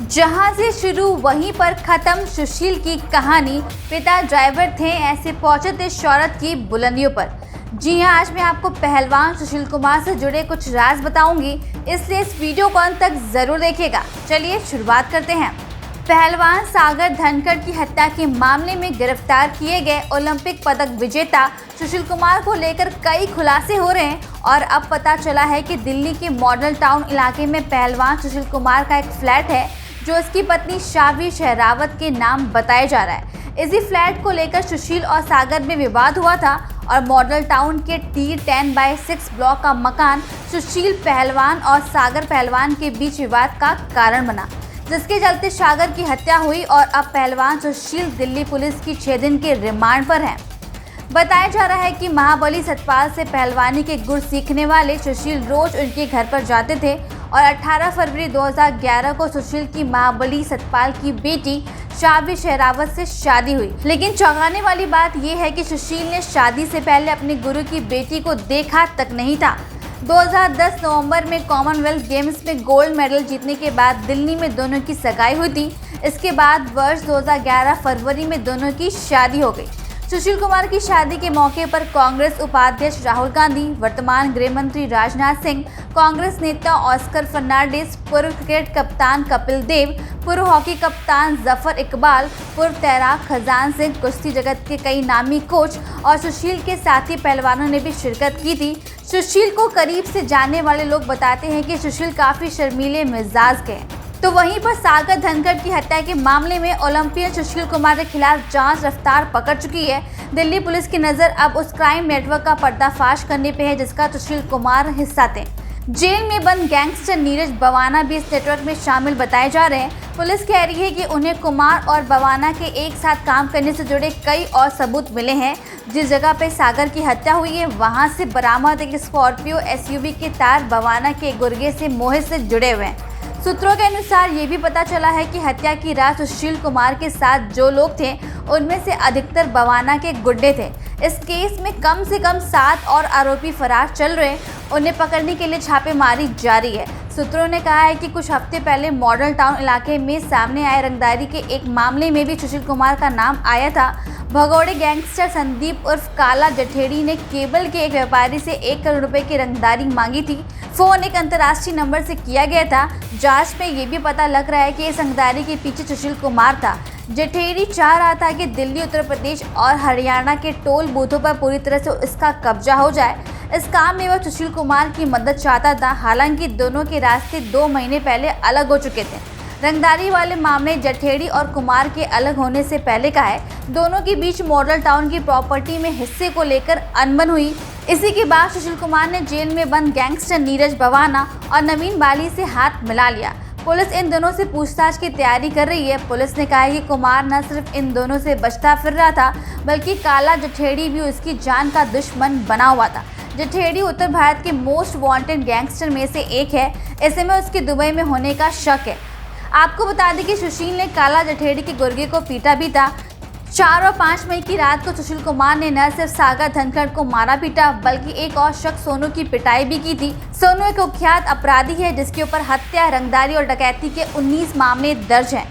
जहां से शुरू वहीं पर खत्म सुशील की कहानी। पिता ड्राइवर थे, ऐसे पहुंचे थे शोहरत की बुलंदियों पर। जी हां, आज मैं आपको पहलवान सुशील कुमार से जुड़े कुछ राज बताऊंगी, इसलिए इस वीडियो को अंत तक जरूर देखिएगा। चलिए शुरुआत करते हैं। पहलवान सागर धनखड़ की हत्या के मामले में गिरफ्तार किए गए ओलंपिक पदक विजेता सुशील कुमार को लेकर कई खुलासे हो रहे हैं और अब पता चला है कि दिल्ली के मॉडल टाउन इलाके में पहलवान सुशील कुमार का एक फ्लैट है जो उसकी पत्नी शाबी शहरावत के नाम बताया जा रहा है। इसी फ्लैट को लेकर सुशील और सागर में विवाद हुआ था और मॉडल टाउन के T10/6 ब्लॉक का मकान सुशील पहलवान और सागर पहलवान के बीच विवाद का कारण बना, जिसके चलते सागर की हत्या हुई और अब पहलवान सुशील दिल्ली पुलिस की 6 दिन के रिमांड पर हैं। बताया जा रहा है कि महाबली सतपाल से पहलवानी के गुर सीखने वाले सुशील रोज उनके घर पर जाते थे और 18 फरवरी 2011 को सुशील की महाबली सतपाल की बेटी शाबी शहरावत से शादी हुई। लेकिन चौंकाने वाली बात यह है कि सुशील ने शादी से पहले अपने गुरु की बेटी को देखा तक नहीं था। 2010 नवंबर में कॉमनवेल्थ गेम्स में गोल्ड मेडल जीतने के बाद दिल्ली में दोनों की सगाई हुई थी। इसके बाद वर्ष 2011 फरवरी में दोनों की शादी हो गई। सुशील कुमार की शादी के मौके पर कांग्रेस उपाध्यक्ष राहुल गांधी, वर्तमान गृह मंत्री राजनाथ सिंह, कांग्रेस नेता ऑस्कर फर्नांडिस, पूर्व क्रिकेट कप्तान कपिल देव, पूर्व हॉकी कप्तान जफर इकबाल, पूर्व तैराक खजान सिंह, कुश्ती जगत के कई नामी कोच और सुशील के साथी पहलवानों ने भी शिरकत की थी। सुशील को करीब से जानने वाले लोग बताते हैं कि सुशील काफी शर्मीले मिजाज के हैं। तो वहीं पर सागर धनखड़ की हत्या के मामले में ओलंपियन सुशील कुमार के खिलाफ जांच रफ्तार पकड़ चुकी है। दिल्ली पुलिस की नजर अब उस क्राइम नेटवर्क का पर्दाफाश करने पे है जिसका सुशील कुमार हिस्सा थे। जेल में बंद गैंगस्टर नीरज बवाना भी इस नेटवर्क में शामिल बताए जा रहे हैं। पुलिस कह रही है कि उन्हें कुमार और बवाना के एक साथ काम करने से जुड़े कई और सबूत मिले हैं। जिस जगह पे सागर की हत्या हुई है वहां से बरामद एक स्कॉर्पियो SUV के तार बवाना के गुर्गे से मोहित से जुड़े हुए हैं। सूत्रों के अनुसार ये भी पता चला है कि हत्या की रात सुशील कुमार के साथ जो लोग थे उनमें से अधिकतर बवाना के गुड्डे थे। इस केस में कम से कम 7 और आरोपी फरार चल रहे, उन्हें पकड़ने के लिए छापेमारी जारी है। सूत्रों ने कहा है कि कुछ हफ्ते पहले मॉडल टाउन इलाके में सामने आए रंगदारी के एक मामले में भी सुशील कुमार का नाम आया था। भगौड़े गैंगस्टर संदीप उर्फ काला जठेड़ी ने केबल के एक व्यापारी से 1 करोड़ रुपए की रंगदारी मांगी थी। फोन एक अंतर्राष्ट्रीय नंबर से किया गया था। जांच में ये भी पता लग रहा है कि इस रंगदारी के पीछे सुशील कुमार था। जठेड़ी चाह रहा था कि दिल्ली, उत्तर प्रदेश और हरियाणा के टोल बूथों पर पूरी तरह से इसका कब्जा हो जाए। इस काम में वह सुशील कुमार की मदद चाहता था। हालांकि दोनों के रास्ते 2 महीने पहले अलग हो चुके थे। रंगदारी वाले मामले जठेड़ी और कुमार के अलग होने से पहले का है। दोनों के बीच मॉडल टाउन की प्रॉपर्टी में हिस्से को लेकर अनबन हुई। इसी के बाद सुशील कुमार ने जेल में बंद गैंगस्टर नीरज बवाना और नवीन बाली से हाथ मिला लिया। पुलिस इन दोनों से पूछताछ की तैयारी कर रही है। पुलिस ने कहा है कि कुमार न सिर्फ इन दोनों से बचता फिर रहा था बल्कि काला जठेड़ी भी उसकी जान का दुश्मन बना हुआ था। जठेड़ी उत्तर भारत के मोस्ट वांटेड गैंगस्टर में से एक है। ऐसे में उसके दुबई में होने का शक है। आपको बता दें कि सुशील ने काला जठेड़ी के गुर्गे को पीटा भी था। 4 और 5 मई की रात को सुशील कुमार ने न सिर्फ सागर धनखड़ को मारा पीटा बल्कि एक और शख्स सोनू की पिटाई भी की थी। सोनू एक कुख्यात अपराधी है जिसके ऊपर हत्या, रंगदारी और डकैती के 19 मामले दर्ज हैं।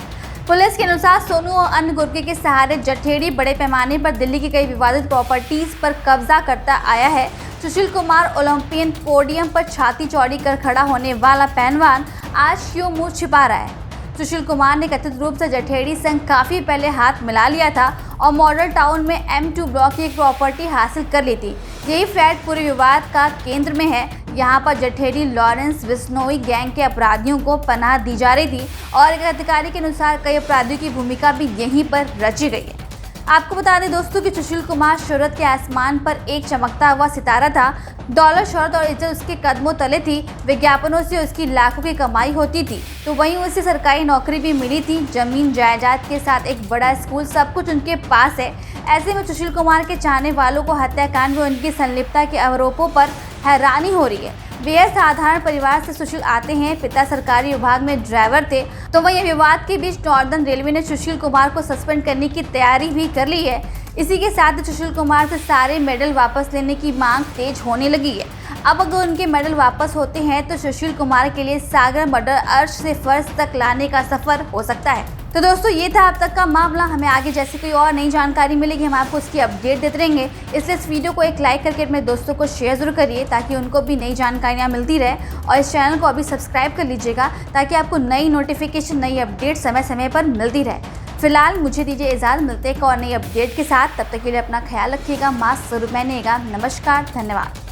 पुलिस के अनुसार सोनू और अन्य गुर्गे के सहारे जठेड़ी बड़े पैमाने पर दिल्ली की कई विवादित प्रॉपर्टीज पर कब्जा करता आया है। सुशील कुमार ओलंपियन पोडियम पर छाती चौड़ी कर खड़ा होने वाला पहलवान आज क्यों मुंह छिपा रहा है? सुशील कुमार ने कथित रूप से जठेड़ी संग काफी पहले हाथ मिला लिया था और मॉडल टाउन में M2 ब्लॉक की एक प्रॉपर्टी हासिल कर ली थी। यही फ्लैट पूरे विवाद का केंद्र में है। यहाँ पर जठेड़ी लॉरेंस विस्नोई गैंग के अपराधियों को पनाह दी जा रही थी और एक अधिकारी के अनुसार कई अपराधियों की भूमिका भी यहीं पर रची गई है। आपको बता दें दोस्तों कि सुशील कुमार शोहरत के आसमान पर एक चमकता हुआ सितारा था। दौलत, शोहरत और इज्जत उसके कदमों तले थी। विज्ञापनों से उसकी लाखों की कमाई होती थी तो वहीं उसे सरकारी नौकरी भी मिली थी। जमीन जायदाद के साथ एक बड़ा स्कूल, सब कुछ उनके पास है। ऐसे में सुशील कुमार के चाहने वालों को हत्याकांड में उनकी संलिप्तता के आरोपों पर हैरानी हो रही है। बेहद साधारण परिवार से सुशील आते हैं। पिता सरकारी विभाग में ड्राइवर थे। तो वहीं विवाद के बीच नॉर्दर्न रेलवे ने सुशील कुमार को सस्पेंड करने की तैयारी भी कर ली है। इसी के साथ सुशील कुमार से सारे मेडल वापस लेने की मांग तेज होने लगी है। अब अगर उनके मेडल वापस होते हैं तो सुशील कुमार के लिए सागर मर्डर अर्श से फर्श तक लाने का सफर हो सकता है। तो दोस्तों ये था अब तक का मामला। हमें आगे जैसे कोई और नई जानकारी मिलेगी हम आपको उसकी अपडेट देते रहेंगे, इसलिए इस वीडियो को एक लाइक करके अपने दोस्तों को शेयर जरूर करिए ताकि उनको भी नई जानकारियाँ मिलती रहे, और इस चैनल को अभी सब्सक्राइब कर लीजिएगा ताकि आपको नई नोटिफिकेशन, नई अपडेट समय समय पर मिलती रहे। फिलहाल मुझे दीजिए इजाज़त, मिलते हैं एक और नई अपडेट के साथ। तब तक के लिए अपना ख्याल रखिएगा, मास्क जरूर पहनिएगा। नमस्कार, धन्यवाद।